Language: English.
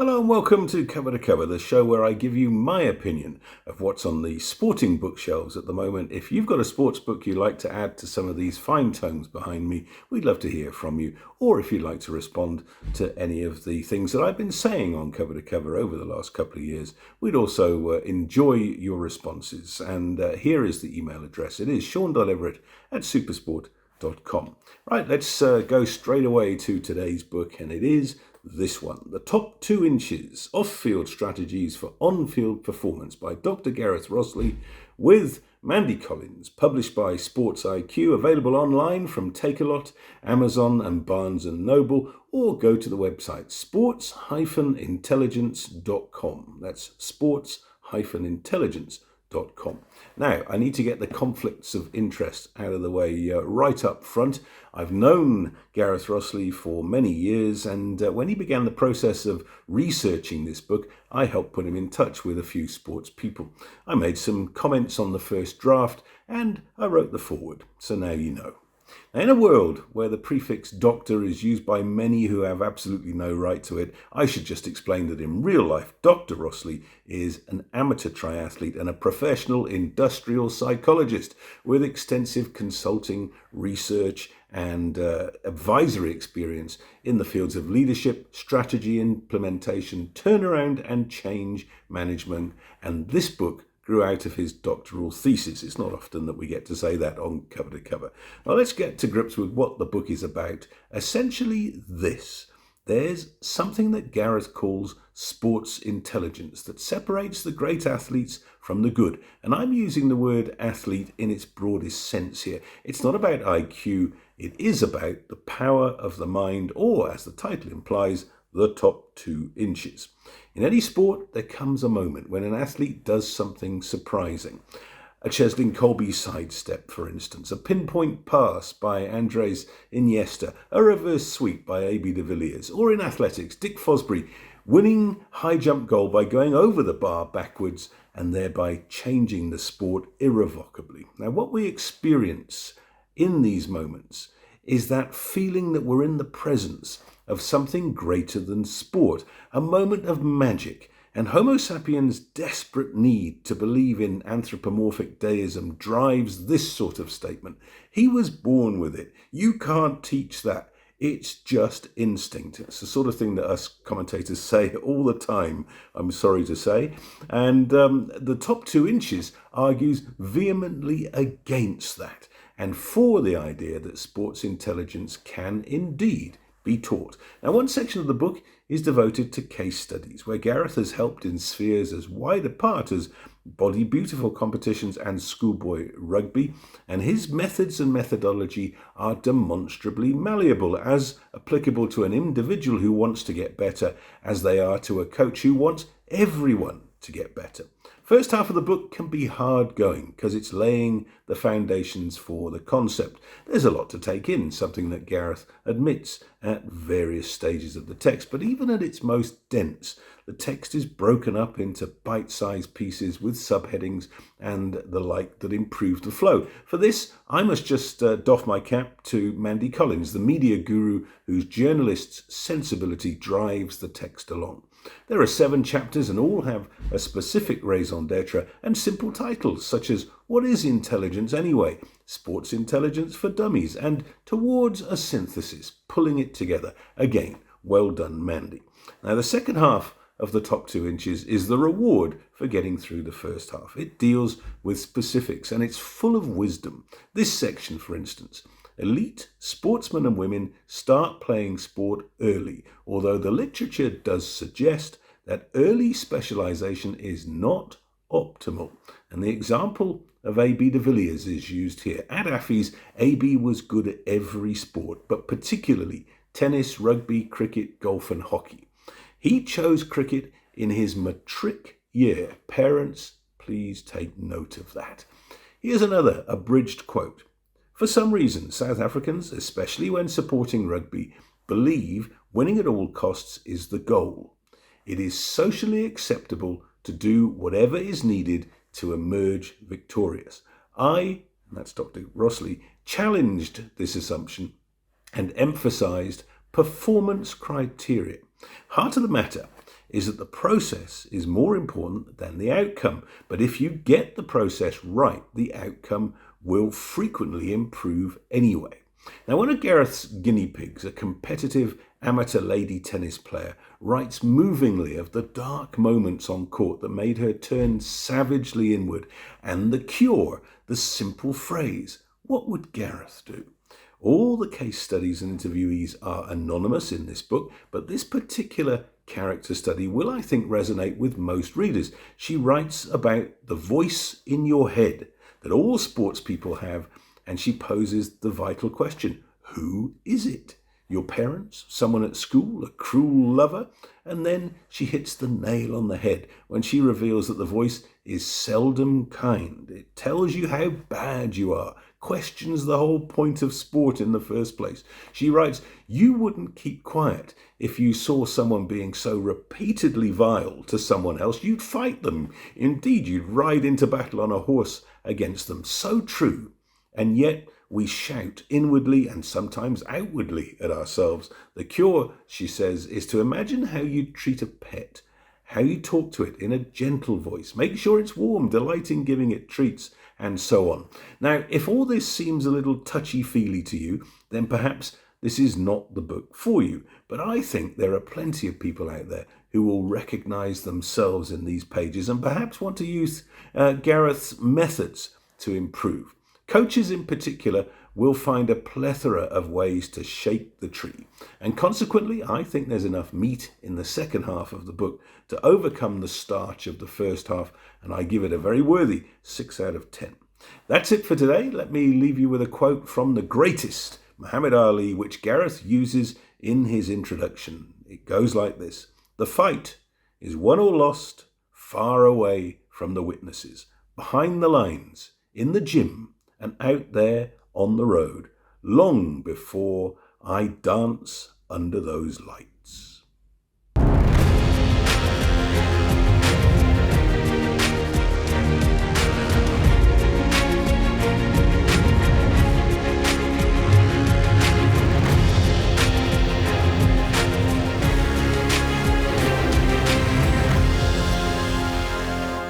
Hello and welcome to Cover to Cover, the show where I give you my opinion of what's on the sporting bookshelves at the moment. If you've got a sports book you'd like to add to some of these fine tomes behind me, we'd love to hear from you. Or if you'd like to respond to any of the things that I've been saying on Cover to Cover over the last couple of years, we'd also enjoy your responses. And here is the email address. It is sean.everett@supersport.com. Right, let's go straight away to today's book, and it is this one, The Top 2 Inches Off-Field Strategies for On-Field Performance by Dr. Garrath Rosslee with Mandy Collins, published by Sports IQ, available online from Takealot, Amazon and Barnes & Noble, or go to the website sports-intelligence.com. That's sports-intelligence.com. Now, I need to get the conflicts of interest out of the way right up front. I've known Garrath Rosslee for many years, and when he began the process of researching this book, I helped put him in touch with a few sports people. I made some comments on the first draft, and I wrote the foreword, so now you know. Now, in a world where the prefix doctor is used by many who have absolutely no right to it, I should just explain that in real life, Dr. Rosslee is an amateur triathlete and a professional industrial psychologist with extensive consulting, research and advisory experience in the fields of leadership, strategy, implementation, turnaround and change management. And this book grew out of his doctoral thesis. It's not often that we get to say that on Cover to Cover. Now let's get to grips with what the book is about. Essentially this. There's something that Garrath calls sports intelligence that separates the great athletes from the good. And I'm using the word athlete in its broadest sense here. It's not about IQ. It is about the power of the mind, or as the title implies, the top 2 inches. In any sport, there comes a moment when an athlete does something surprising. A Cheslin Colby sidestep, for instance, a pinpoint pass by Andres Iniesta, a reverse sweep by A.B. de Villiers, or in athletics, Dick Fosbury winning high jump goal by going over the bar backwards and thereby changing the sport irrevocably. Now, what we experience in these moments is that feeling that we're in the presence of something greater than sport, a moment of magic, and Homo sapiens' desperate need to believe in anthropomorphic deism drives this sort of statement. He was born with it. You can't teach that. It's just instinct. It's the sort of thing that us commentators say all the time, I'm sorry to say. And the top 2 inches argues vehemently against that and for the idea that sports intelligence can indeed be taught. Now, one section of the book is devoted to case studies, where Garrath has helped in spheres as wide apart as Body Beautiful competitions and schoolboy rugby, and his methods and methodology are demonstrably malleable, as applicable to an individual who wants to get better as they are to a coach who wants everyone to get better. First half of the book can be hard going because it's laying the foundations for the concept. There's a lot to take in, something that Garrath admits at various stages of the text, but even at its most dense, the text is broken up into bite-sized pieces with subheadings and the like that improve the flow. For this, I must just doff my cap to Mandy Collins, the media guru whose journalist's sensibility drives the text along. There are 7 chapters and all have a specific raison d'etre and simple titles such as What is Intelligence Anyway? Sports Intelligence for Dummies, and Towards a Synthesis, pulling it together. Again, well done, Mandy. Now, the second half of the top 2 inches is the reward for getting through the first half. It deals with specifics and it's full of wisdom. This section, for instance, elite sportsmen and women start playing sport early, although the literature does suggest that early specialization is not optimal. And the example of A.B. de Villiers is used here. At Affy's, A.B. was good at every sport, but particularly tennis, rugby, cricket, golf and hockey. He chose cricket in his matric year. Parents, please take note of that. Here's another abridged quote. For some reason, South Africans, especially when supporting rugby, believe winning at all costs is the goal. It is socially acceptable to do whatever is needed to emerge victorious. I, and that's Dr. Rosslee, challenged this assumption and emphasized performance criteria. Heart of the matter, is that the process is more important than the outcome. But if you get the process right, the outcome will frequently improve anyway. Now, one of Garrath's guinea pigs, a competitive amateur lady tennis player, writes movingly of the dark moments on court that made her turn savagely inward, and the cure, the simple phrase, "What would Garrath do?" All the case studies and interviewees are anonymous in this book, but this particular character study will, I think, resonate with most readers. She writes about the voice in your head that all sports people have, and she poses the vital question: who is it? Your parents? Someone at school? A cruel lover? And then she hits the nail on the head when she reveals that the voice is seldom kind. It tells you how bad you are, questions the whole point of sport in the first place. She writes, you wouldn't keep quiet if you saw someone being so repeatedly vile to someone else. You'd fight them. Indeed, you'd ride into battle on a horse against them. So true. And yet we shout inwardly and sometimes outwardly at ourselves. The cure, she says, is to imagine how you'd treat a pet, how you talk to it in a gentle voice, make sure it's warm, delight in giving it treats, and so on. Now, if all this seems a little touchy-feely to you, then perhaps this is not the book for you. But I think there are plenty of people out there who will recognize themselves in these pages and perhaps want to use Garrath's methods to improve. Coaches in particular will find a plethora of ways to shake the tree. And consequently, I think there's enough meat in the second half of the book to overcome the starch of the first half, and I give it a very worthy 6 out of 10. That's it for today. Let me leave you with a quote from the greatest, Muhammad Ali, which Garrath uses in his introduction. It goes like this: the fight is won or lost far away from the witnesses, behind the lines, in the gym, and out there on the road, long before I dance under those lights.